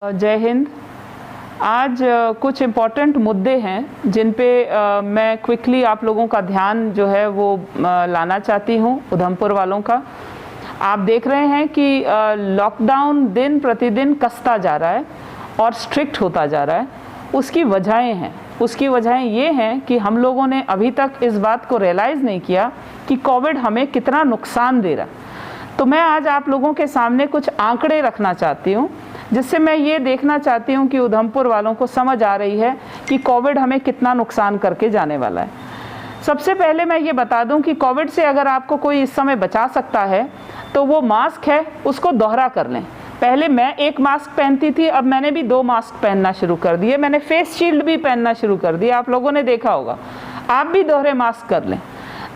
जय हिंद। आज कुछ इम्पॉर्टेंट मुद्दे हैं जिन पे मैं क्विकली आप लोगों का ध्यान जो है वो लाना चाहती हूँ, उधमपुर वालों का। आप देख रहे हैं कि लॉकडाउन दिन प्रतिदिन कसता जा रहा है और स्ट्रिक्ट होता जा रहा है। उसकी वजहें ये हैं कि हम लोगों ने अभी तक इस बात को रियलाइज़ नहीं किया कि कोविड हमें कितना नुकसान दे रहा है। तो मैं आज आप लोगों के सामने कुछ आंकड़े रखना चाहती हूँ, जिससे मैं ये देखना चाहती हूँ कि उधमपुर वालों को समझ आ रही है कि कोविड हमें कितना नुकसान करके जाने वाला है। सबसे पहले मैं ये बता दूँ कि कोविड से अगर आपको कोई इस समय बचा सकता है तो वो मास्क है, उसको दोहरा कर लें। पहले मैं एक मास्क पहनती थी, अब मैंने भी 2 मास्क पहनना शुरू कर दिए। मैंने फेस शील्ड भी पहनना शुरू कर दिया, आप लोगों ने देखा होगा। आप भी दोहरे मास्क कर लें।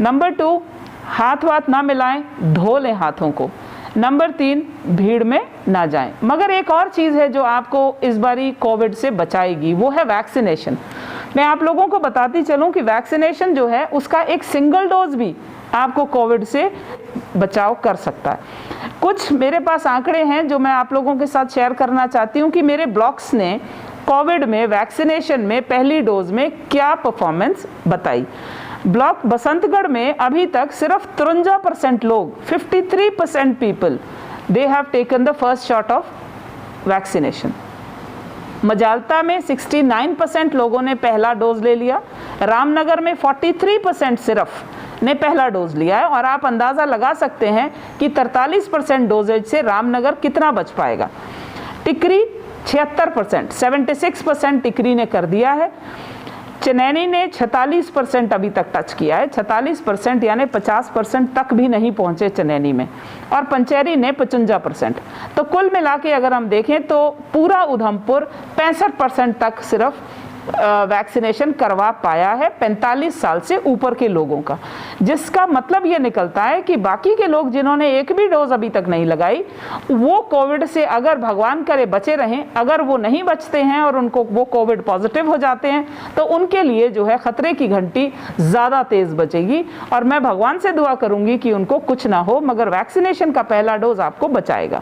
नंबर 2, हाथ ना मिलाएं, धो लें हाथों को। नंबर 3, भीड़ में ना जाएं। मगर एक और चीज़ है जो आपको इस बारी कोविड से बचाएगी, वो है वैक्सीनेशन। मैं आप लोगों को बताती चलूं कि वैक्सीनेशन जो है उसका एक सिंगल डोज भी आपको कोविड से बचाव कर सकता है। कुछ मेरे पास आंकड़े हैं जो मैं आप लोगों के साथ शेयर करना चाहती हूं कि मेरे ब्लॉक्स ने कोविड में वैक्सीनेशन में पहली डोज में क्या परफॉर्मेंस बताई। ब्लॉक बसंतगढ़ में अभी तक सिर्फ 53% लोग, 53% people, they have taken the first shot of vaccination. मजालता में 69% लोगों ने पहला डोज ले लिया। रामनगर में 43% सिर्फ ने पहला डोज लिया है। और आप अंदाज़ा लगा सकते हैं कि 43% डोजेज से रामनगर कितना बच पाएगा। टिकरी 76%, 76% टिकरी ने कर दिया है। चनैनी ने 46% अभी तक टच किया है, 46% यानी 50% तक भी नहीं पहुंचे चनैनी में। और पंचैरी ने 55%। तो कुल मिला के अगर हम देखें तो पूरा उधमपुर 65% तक सिर्फ वैक्सीनेशन करवा पाया है 45 साल से ऊपर के लोगों का। जिसका मतलब ये निकलता है कि बाकी के लोग जिन्होंने एक भी डोज अभी तक नहीं लगाई, वो कोविड से अगर भगवान करे बचे रहें, अगर वो नहीं बचते हैं और उनको वो कोविड पॉजिटिव हो जाते हैं तो उनके लिए जो है खतरे की घंटी ज़्यादा तेज़ बजेगी। और मैं भगवान से दुआ करूँगी कि उनको कुछ ना हो, मगर वैक्सीनेशन का पहला डोज आपको बचाएगा।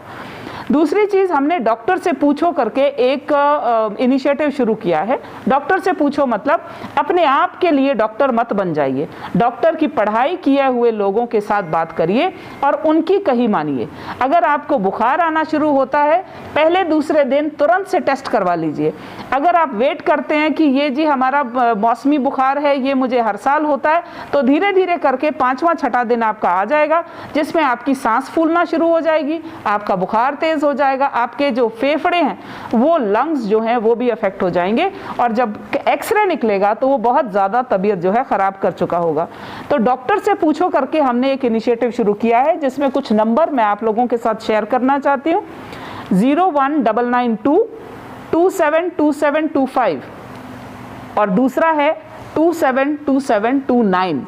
दूसरी चीज़, हमने डॉक्टर से पूछो करके एक इनिशिएटिव शुरू किया है। डॉक्टर से पूछो मतलब अपने आप के लिए डॉक्टर मत बन जाइए। डॉक्टर की पढ़ाई किए हुए लोगों के साथ बात करिए और उनकी कही मानिए। अगर आपको बुखार आना शुरू होता है, पहले दूसरे दिन तुरंत से टेस्ट करवा लीजिए। अगर आप वेट करते हैं कि ये जी हमारा मौसमी बुखार है, ये मुझे हर साल होता है, तो धीरे धीरे करके 5वां 6ठा दिन आपका आ जाएगा, जिसमें आपकी सांस फूलना शुरू हो जाएगी, आपका बुखार तेज हो जाएगा, आपके जो फेफड़े हैं वो लंग्स जो हैं वो भी अफेक्ट हो जाएंगे। और जब एक्सरे निकलेगा तो वो बहुत ज़्यादा तबीयत जो है ख़राब कर चुका होगा। तो डॉक्टर से पूछो करके हमने एक इनिशिएटिव शुरू किया है, जिसमें कुछ नंबर मैं आप लोगों के साथ शेयर करना चाहती हूँ। 019992 272725 और दूसरा है 272729।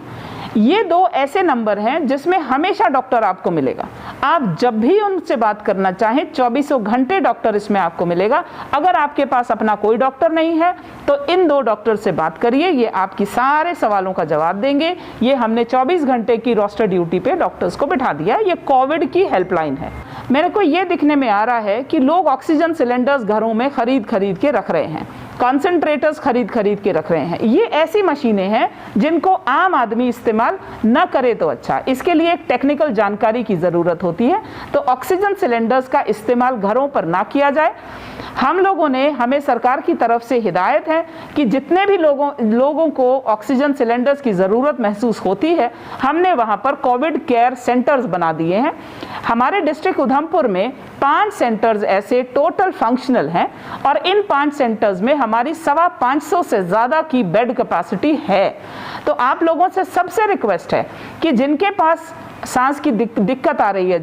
ये 2 ऐसे नंबर हैं जिसमें हमेशा डॉक्टर आपको मिलेगा। आप जब भी उनसे बात करना चाहें 24 घंटे डॉक्टर इसमें आपको मिलेगा। अगर आपके पास अपना कोई डॉक्टर नहीं है तो इन 2 डॉक्टर से बात करिए, ये आपकी सारे सवालों का जवाब देंगे। ये हमने 24 घंटे की रोस्टर ड्यूटी पे डॉक्टर्स को बिठा दिया है। ये कोविड की हेल्पलाइन है। मेरे को ये दिखने में आ रहा है कि लोग ऑक्सीजन सिलेंडर्स घरों में खरीद के रख रहे हैं, कॉन्सेंट्रेटर्स खरीद के रख रहे हैं। ये ऐसी मशीनें हैं जिनको आम आदमी इस्तेमाल न करे तो अच्छा। इसके लिए एक टेक्निकल जानकारी की ज़रूरत होती है। तो ऑक्सीजन सिलेंडर्स का इस्तेमाल घरों पर ना किया जाए। हमें सरकार की तरफ से हिदायत है कि जितने भी लोगों को ऑक्सीजन सिलेंडर्स की ज़रूरत महसूस होती है, हमने वहाँ पर कोविड केयर सेंटर्स बना दिए हैं। हमारे डिस्ट्रिक्ट उधमपुर में 5 सेंटर्स ऐसे टोटल फंक्शनल हैं और इन 5 सेंटर्स में हमारी 550 से ज़्यादा की बेड कैपेसिटी है। तो आप लोगों से सबसे रिक्वेस्ट है कि जिनके पास सांस की दिक्कत आ रही है,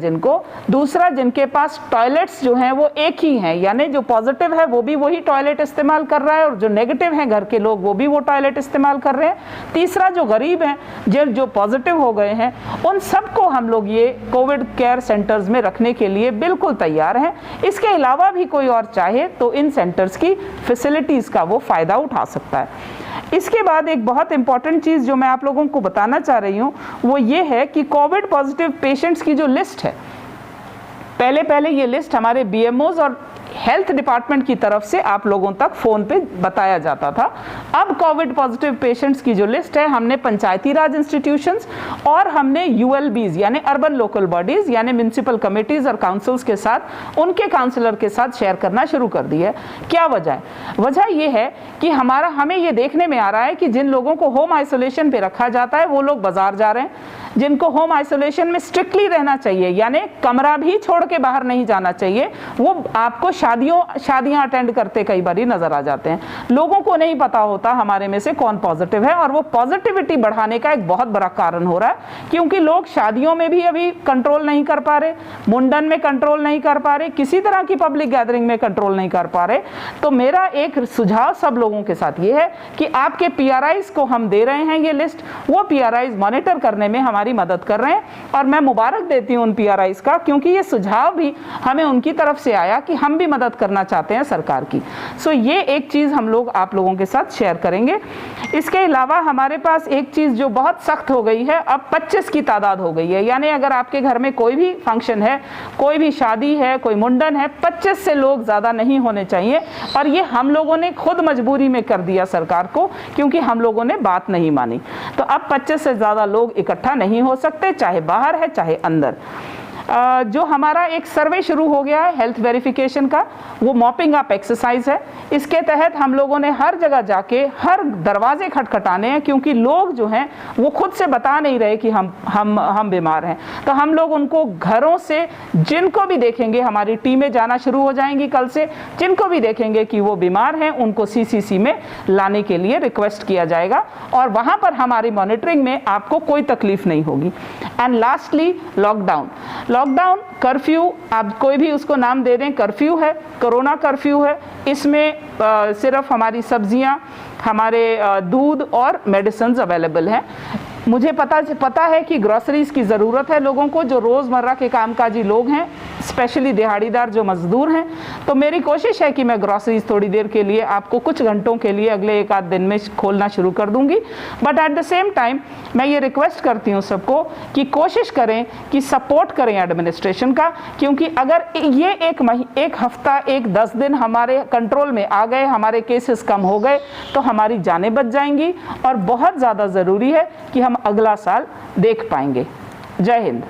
दूसरा जिनके पास टॉयलेट्स जो हैं वो एक ही हैं, यानी जो पॉजिटिव है वो भी वही टॉयलेट इस्तेमाल कर रहा है और जो नेगेटिव हैं घर के लोग वो भी वो टॉयलेट इस्तेमाल कर रहे हैं। तीसरा जो गरीब हैं, जो पॉजिटिव हो गए हैं, उन सबको हम लोग ये कोविड केयर सेंटर्स में रखने के लिए बिल्कुल तैयार हैं। इसके अलावा भी कोई और चाहे तो इन सेंटर्स की फैसिलिटीज़ का वो फ़ायदा उठा सकता है। इसके बाद एक बहुत इंपॉर्टेंट चीज़ जो मैं आप लोगों को बताना चाह रही हूँ वो ये है कि कोविड पॉजिटिव पेशेंट्स की जो लिस्ट है, पहले ये लिस्ट हमारे बीएमओज और हेल्थ डिपार्टमेंट की तरफ से आप लोगों तक फ़ोन पे बताया जाता था। अब कोविड पॉजिटिव पेशेंट्स की जो लिस्ट है हमने पंचायती राज इंस्टीट्यूशंस और हमने ULBs यानी अर्बन लोकल बॉडीज़ यानी म्यूनसिपल कमेटीज़ और काउंसिल्स के साथ, उनके काउंसलर के साथ शेयर करना शुरू कर दी है। क्या वजह है? वजह ये है कि हमें ये देखने में आ रहा है कि जिन लोगों को होम आइसोलेशन पे रखा जाता है वो लोग बाजार जा रहे हैं, जिनको होम आइसोलेशन में स्ट्रिक्टली रहना चाहिए यानी कमरा भी छोड़ के बाहर नहीं जाना चाहिए, वो आपको शादियां अटेंड करते कई बार नजर आ जाते हैं। लोगों को नहीं पता होता हमारे में से कौन पॉजिटिव है, और वो पॉजिटिविटी बढ़ाने का एक बहुत बड़ा कारण हो रहा है, क्योंकि लोग शादियों में भी अभी कंट्रोल नहीं कर पा रहे, मुंडन में कंट्रोल नहीं कर पा रहे, किसी तरह की पब्लिक गैदरिंग में कंट्रोल नहीं कर पा रहे। तो मेरा एक सुझाव सब लोगों के साथ ये है कि आपके PRIs को हम दे रहे हैं ये लिस्ट, वो PRIs मॉनिटर करने में हमारी मदद कर रहे हैं, और मैं मुबारक देती हूं उन PRIs का, क्योंकि ये सुझाव भी हमें उनकी तरफ से आया कि हम भी मदद करना चाहते हैं सरकार की। सो ये एक चीज़ हम लोग आप लोगों के साथ शेयर करेंगे। इसके अलावा हमारे पास एक चीज़ जो बहुत सख्त हो गई है, अब 25 की तादाद हो गई है, यानी अगर आपके घर में कोई भी फंक्शन है, कोई भी शादी है, कोई मुंडन है, 25 से लोग ज़्यादा नहीं होने चाहिए। और ये हम लोगों ने खुद मजबूरी में कर दिया सरकार को, क्योंकि हम लोगों ने बात नहीं मानी। तो अब 25 से ज़्यादा लोग इकट्ठा नहीं हो सकते, चाहे बाहर है चाहे अंदर। जो हमारा एक सर्वे शुरू हो गया है हेल्थ वेरिफिकेशन का, वो मॉपिंग अप एक्सरसाइज है। इसके तहत हम लोगों ने हर जगह जाके हर दरवाजे खटखटाने हैं, क्योंकि लोग जो हैं वो खुद से बता नहीं रहे कि हम बीमार हैं। तो हम लोग उनको घरों से जिनको भी देखेंगे, हमारी टीमें जाना शुरू हो जाएंगी कल से, जिनको भी देखेंगे कि वो बीमार हैं उनको CCC में लाने के लिए रिक्वेस्ट किया जाएगा, और वहाँ पर हमारी मॉनिटरिंग में आपको कोई तकलीफ नहीं होगी। एंड लास्टली लॉकडाउन, कर्फ्यू, आप कोई भी उसको नाम दे दें, कर्फ्यू है, कोरोना कर्फ्यू है। इसमें सिर्फ हमारी सब्जियां, हमारे दूध और मेडिसिन्स अवेलेबल हैं। मुझे पता है कि ग्रोसरीज की ज़रूरत है लोगों को, जो रोज़मर्रा के कामकाजी लोग हैं, स्पेशली दिहाड़ीदार जो मज़दूर हैं। तो मेरी कोशिश है कि मैं ग्रोसरीज थोड़ी देर के लिए आपको कुछ घंटों के लिए अगले एक आध दिन में खोलना शुरू कर दूंगी। But at the same time मैं ये रिक्वेस्ट करती हूँ सबको कि कोशिश करें कि सपोर्ट करें एडमिनिस्ट्रेशन का, क्योंकि अगर ये एक हफ्ता, 10 दिन हमारे कंट्रोल में आ गए, हमारे केसेस कम हो गए, तो हमारी जानें बच जाएंगी, और बहुत ज़्यादा ज़रूरी है कि हम अगला साल देख पाएंगे। जय हिंद।